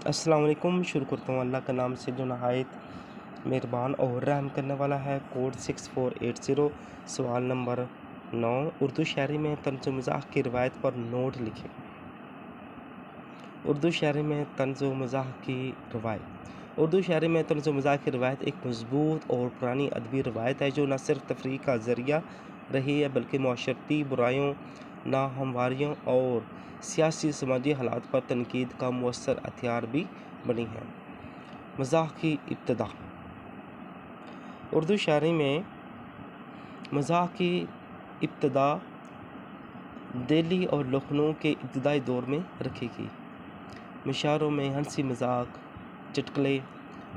السلام علیکم۔ شروع کرتا ہوں اللہ کے نام سے جو نہایت مہربان اور رحم کرنے والا ہے۔ کوڈ 6480 سوال نمبر 9 اردو شاعری میں طنز و مزاح کی روایت پر نوٹ لکھیں۔ اردو شاعری میں طنز و مزاح کی روایت۔ اردو شاعری میں طنز و مزاح کی روایت ایک مضبوط اور پرانی ادبی روایت ہے جو نہ صرف تفریح کا ذریعہ رہی ہے بلکہ معاشرتی برائیوں، ناہمواریوں اور سیاسی سماجی حالات پر تنقید کا مؤثر ہتھیار بھی بنی ہے۔ مزاح کی ابتدا۔ اردو شاعری میں مزاح کی ابتدا دہلی اور لکھنؤ کے ابتدائی دور میں رکھی گئی۔ مشاعروں میں ہنسی مذاق، چٹکلے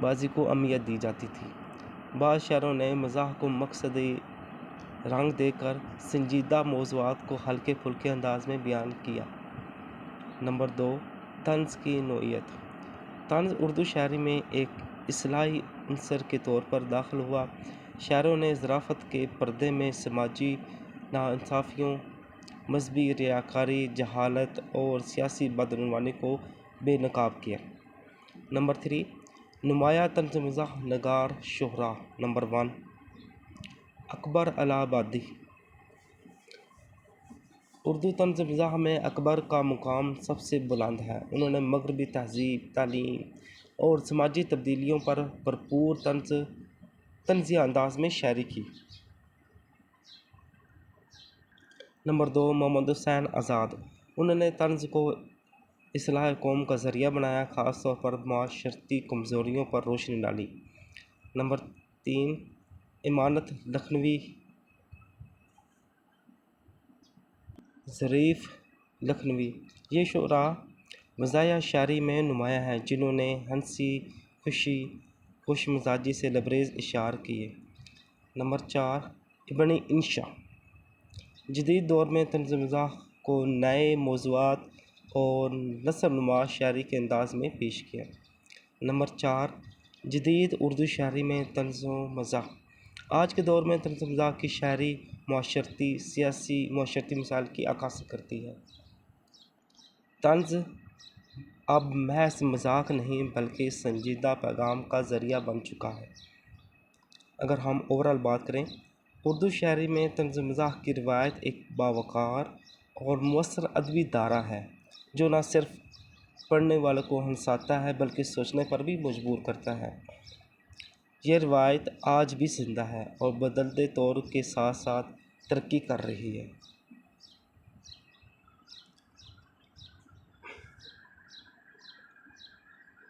بازی کو اہمیت دی جاتی تھی۔ بعض شاعروں نے مزاح کو مقصدی رنگ دے کر سنجیدہ موضوعات کو ہلکے پھلکے انداز میں بیان کیا۔ نمبر 2، طنز کی نوعیت۔ طنز اردو شاعری میں ایک اصطلاحی عنصر کے طور پر داخل ہوا۔ شاعروں نے ظرافت کے پردے میں سماجی ناانصافیوں، مذہبی ریاکاری، جہالت اور سیاسی بدعنوانی کو بے نقاب کیا۔ نمبر 3، نمایاں طنز و مزاح نگار شعراء۔ نمبر 1، اکبر الہ آبادی۔ اردو طنز و مزاح میں اکبر کا مقام سب سے بلند ہے۔ انہوں نے مغربی تہذیب، تعلیم اور سماجی تبدیلیوں پر بھرپور طنزیہ انداز میں شاعری کی۔ نمبر 2، محمد حسین آزاد۔ انہوں نے طنز کو اصلاح قوم کا ذریعہ بنایا، خاص طور پر معاشرتی کمزوریوں پر روشنی ڈالی۔ نمبر 3، امانت لکھنوی، ظریف لکھنوی۔ یہ شعراء مزاحیہ شاعری میں نمایاں ہیں جنہوں نے ہنسی، خوشی، خوش مزاجی سے لبریز اشعار کیے۔ نمبر 4، ابن انشا۔ جدید دور میں طنز و مزاح کو نئے موضوعات اور نثر نما شاعری کے انداز میں پیش کیا۔ نمبر 4، جدید اردو شاعری میں طنز و مزاح۔ آج کے دور میں طنز و مزاح کی شاعری معاشرتی مسائل کی عکاسی کرتی ہے۔ طنز اب محض مذاق نہیں بلکہ سنجیدہ پیغام کا ذریعہ بن چکا ہے۔ اگر ہم اوورآل بات کریں، اردو شاعری میں طنز و مزاح کی روایت ایک باوقار اور مؤثر ادبی دھارا ہے جو نہ صرف پڑھنے والوں کو ہنساتا ہے بلکہ سوچنے پر بھی مجبور کرتا ہے۔ یہ روایت آج بھی زندہ ہے اور بدلتے دور کے ساتھ ساتھ ترقی کر رہی ہے۔